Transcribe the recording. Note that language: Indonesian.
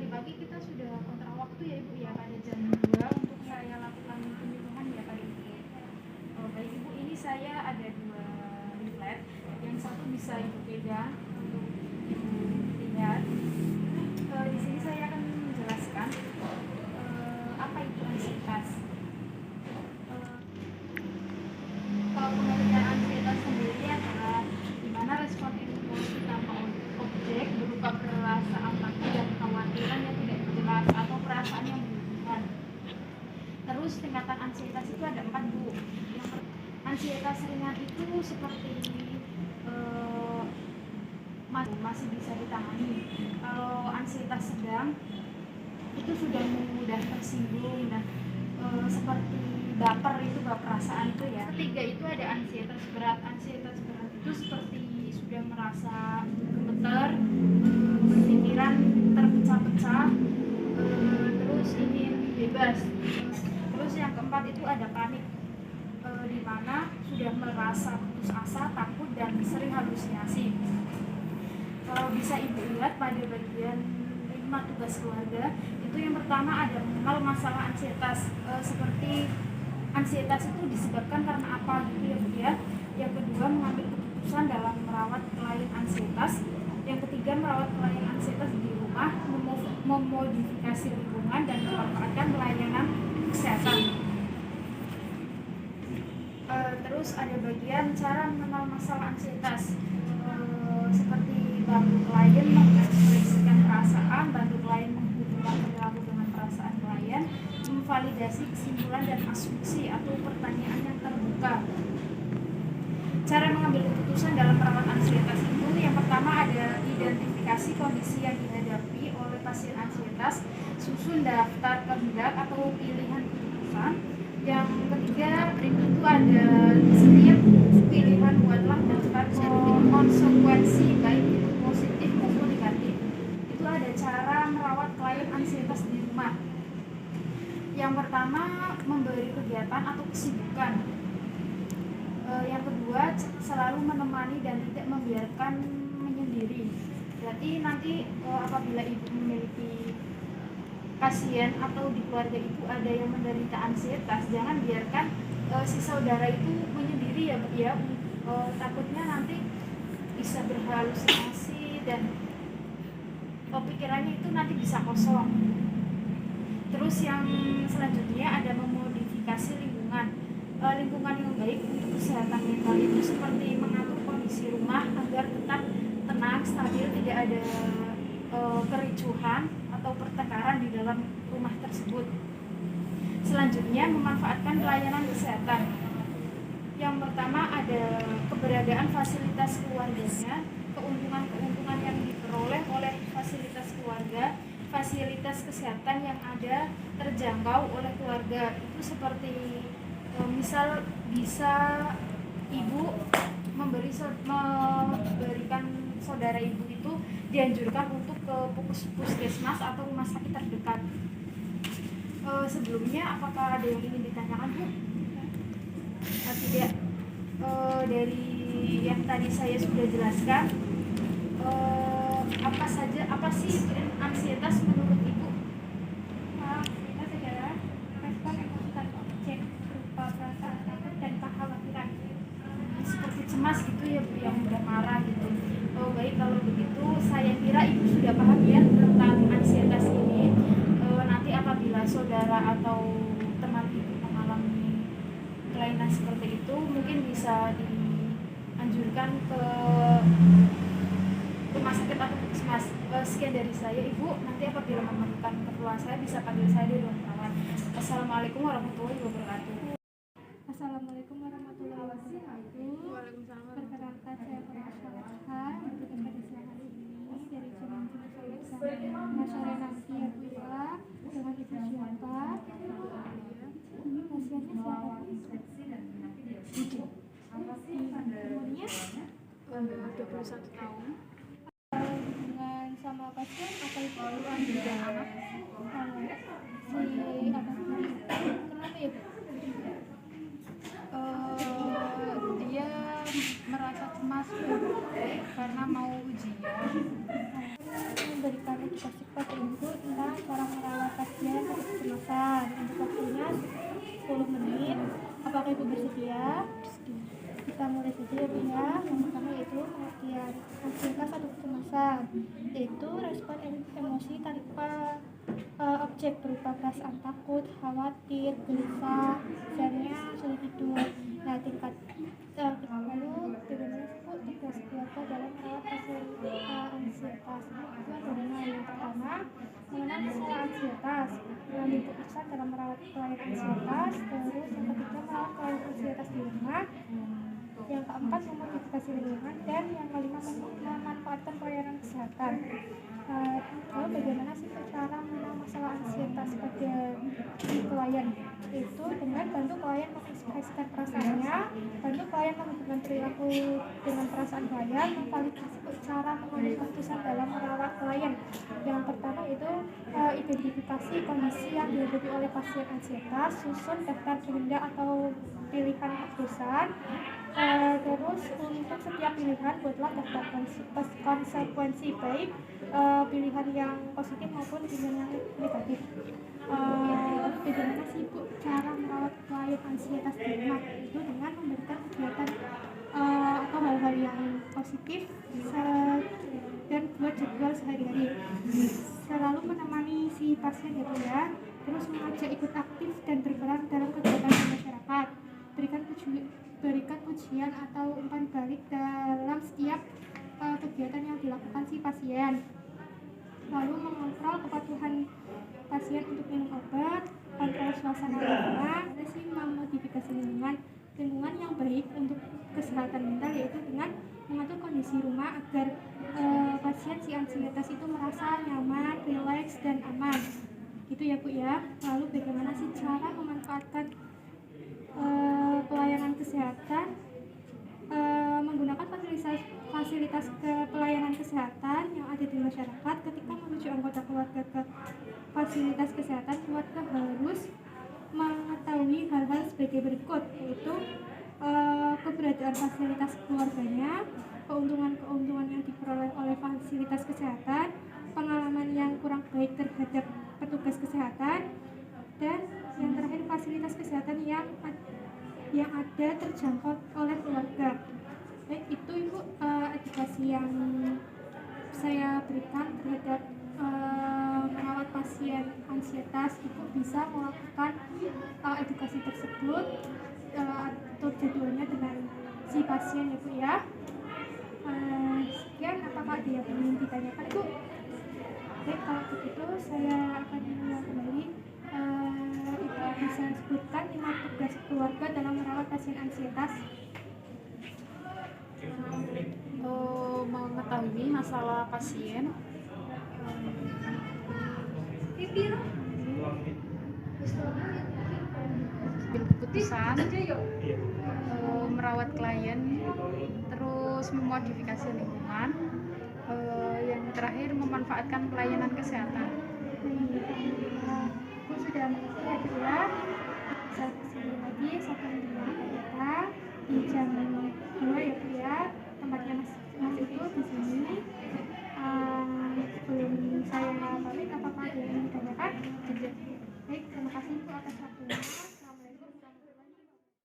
pagi kita sudah kontrak waktu ya Ibu ya, pada jam 2 untuk saya lakukan penyuluhan ya pada Ibu. Baik Ibu, ini saya ada 2 leaflet, yang satu bisa Ibu pegang untuk Ibu lihat. Di sini saya akan menjelaskan apa itu ansietas. Kalau pengertian ansietas sendiri adalah di mana respon emosi tanpa objek berupa perasaan takut dan kekhawatiran yang tidak jelas atau perasaan yang berlebihan. Terus tingkatan ansietas itu ada 4 Bu. Ansietas ringan itu seperti masih bisa ditangani. Kalau ansietas sedang itu sudah mudah tersinggung dan seperti baper perasaan itu ya. Ketiga itu ada ansietas berat. Ansietas berat itu seperti sudah merasa gemeter, berpikiran terpecah-pecah, terus ingin bebas. Terus yang keempat itu ada panik, di mana sudah merasa putus asa, takut dan sering halusinasi. Bisa Ibu lihat pada bagian 5 tugas keluarga. Itu yang pertama ada mengenal masalah ansietas, seperti ansietas itu disebabkan karena apa gitu ya Bu ya. Yang kedua mengambil keputusan dalam merawat klien ansietas. Yang ketiga merawat klien ansietas di rumah, memodifikasi lingkungan dan memanfaatkan pelayanan kesehatan. Terus ada bagian cara mengenal masalah ansietas, seperti bantu klien mengekspresikan perasaan, bantu klien menghubungkan perilaku dengan perasaan klien, memvalidasi kesimpulan dan asumsi atau pertanyaan yang terbuka. Cara mengambil keputusan dalam merawat ansietas itu yang pertama ada identifikasi kondisi yang dihadapi oleh pasien ansietas, susun daftar kehendak atau pilihan keputusan. Yang ketiga itu ada setiap pilihan buatlah daftar konsekuensi baik itu positif maupun negatif. Itu ada cara merawat klien ansietas di rumah. Yang pertama memberi kegiatan atau kesibukan. Yang kedua selalu menemani dan tidak membiarkan menyendiri. Berarti nanti apabila Ibu memiliki pasien atau di keluarga Ibu ada yang menderita ansietas, jangan biarkan si saudara itu menyendiri ya Bu ya. Takutnya nanti bisa berhalusinasi dan pikirannya itu nanti bisa kosong. Terus yang selanjutnya ada memodifikasi lingkungan. Lingkungan yang baik untuk kesehatan mental itu seperti mengatur kondisi rumah agar tetap tenang, stabil, tidak ada kericuhan atau pertengkaran di dalam rumah tersebut. Selanjutnya memanfaatkan pelayanan kesehatan. Yang pertama ada keberadaan fasilitas keluarganya, keuntungan-keuntungan yang diperoleh oleh fasilitas keluarga, fasilitas kesehatan yang ada terjangkau oleh keluarga. Itu seperti misal bisa Ibu memberikan saudara Ibu itu dianjurkan untuk ke puskesmas atau rumah sakit terdekat. Sebelumnya apakah ada yang ingin ditanyakan Bu? Tidak. Dari yang tadi saya sudah jelaskan, apa sih ansietas menurut Ibu? Ansietas adalah respon emosi tanpa objek berupa perasaan takut dan kekhawatiran. Seperti cemas gitu ya Bu, yang mudah marah gitu. Baik, kalau begitu saya kira Ibu sudah paham ya tentang ansietas ini. Nanti apabila saudara atau teman Ibu mengalami kelainan seperti itu, mungkin bisa dianjurkan ke rumah sakit atau puskesmas. Sekian dari saya Ibu, nanti apabila memerlukan keperluan saya bisa panggil saya di ruang perawat. Assalamualaikum warahmatullahi wabarakatuh. Assalamualaikum warahmatullahi wabarakatuh. Waalaikumsalam. Perkenalkan saya Farah untuk pada siang hari ini dari Cimandi Nah sore nanti ya Bu ya, dengan Ibu siapa? Ini pasiennya siapa? Umurnya 21 tahun. hubungan sama pasien apa itu juga anak? Si apa? Kenapa ya Bu? Dia merasa cemas karena mau ujian. Memberikan edukasi kepada Ibu tentang yang pertama yaitu pengertian ansietas atau kecemasan, yaitu respon emosi tanpa objek berupa perasaan takut, khawatir, gelisah, misalnya sulit tidur. Nah, tingkat lalu bagaimana sih Bu tugas keluarga dalam merawat pasien ansietas? Itu ada 5. Yang pertama, mengenal gejala ansietas, mengambil keputusan dalam merawat klien ansietas. Terus yang ketiga, merawat klien ansietas di rumah. Yang keempat, memodifikasi lingkungan. Dan yang kelima, memanfaatkan pelayanan kesehatan. Lalu bagaimana sih cara mengenal masalah ansietas pada si klien? Itu dengan bantu klien mengekspresikan perasaannya, bantu klien menghubungkan perilaku dengan perasaan klien, memvalidasi cara mengambil keputusan dalam merawat klien. Yang pertama itu identifikasi kondisi yang dihadapi oleh pasien ansietas, susun daftar kehendak atau pilihan keputusan. Terus untuk setiap pilihan buatlah daftar konsekuensi, baik pilihan yang positif maupun pilihan yang negatif. Lalu bagaimana sih Bu cara merawat klien ansietas di rumah? Itu dengan memberikan kegiatan atau hal-hal yang positif dan buat jadwal sehari-hari. Selalu menemani si pasien ya Bu ya. Terus mengajak ikut aktif dan berperan dalam kegiatan di masyarakat. Berikan pujian atau umpan balik dalam setiap kegiatan yang dilakukan si pasien. Lalu mengontrol kepatuhan pasien untuk minum obat, kontrol suasana lingkungan, memodifikasi lingkungan yang baik untuk kesehatan mental, yaitu dengan mengatur kondisi rumah agar pasien si ansietas itu merasa nyaman, rileks, dan aman. Gitu ya Bu ya. Lalu bagaimana sih cara memanfaatkan pelayanan kesehatan, menggunakan fasilitas pelayanan kesehatan yang ada di masyarakat. Ketika menuju anggota keluarga ke fasilitas kesehatan, keluarga harus mengetahui hal-hal sebagai berikut, yaitu keberadaan fasilitas keluarganya, keuntungan yang diperoleh oleh fasilitas kesehatan, pengalaman yang kurang baik terhadap petugas kesehatan, dan yang terakhir fasilitas kesehatan yang ada terjangkau oleh keluarga. Baik, itu Ibu edukasi yang saya berikan terhadap merawat pasien ansietas. Ibu bisa melakukan edukasi tersebut atau jadwalnya dengan si pasien ya Bu ya. Sekian, apakah ada yang ingin ditanyakan Bu? Baik, kalau begitu saya akan mengulang kembali. Ibu bisa sebutkan 5 tugas keluarga dalam merawat pasien ansietas. Mengetahui masalah pasien, ambil keputusan, merawat klien, terus memodifikasi lingkungan, yang terakhir memanfaatkan pelayanan kesehatan. Aku sudah mengerti ya Bu ya. Saya kesini lagi satu minggu kita di jam 2 ya Bu ya. Tempatnya Mas itu di sini. Sebelum saya pamit, apakah ada yang ingin ditanyakan? Baik, terima kasih Bu atas waktunya.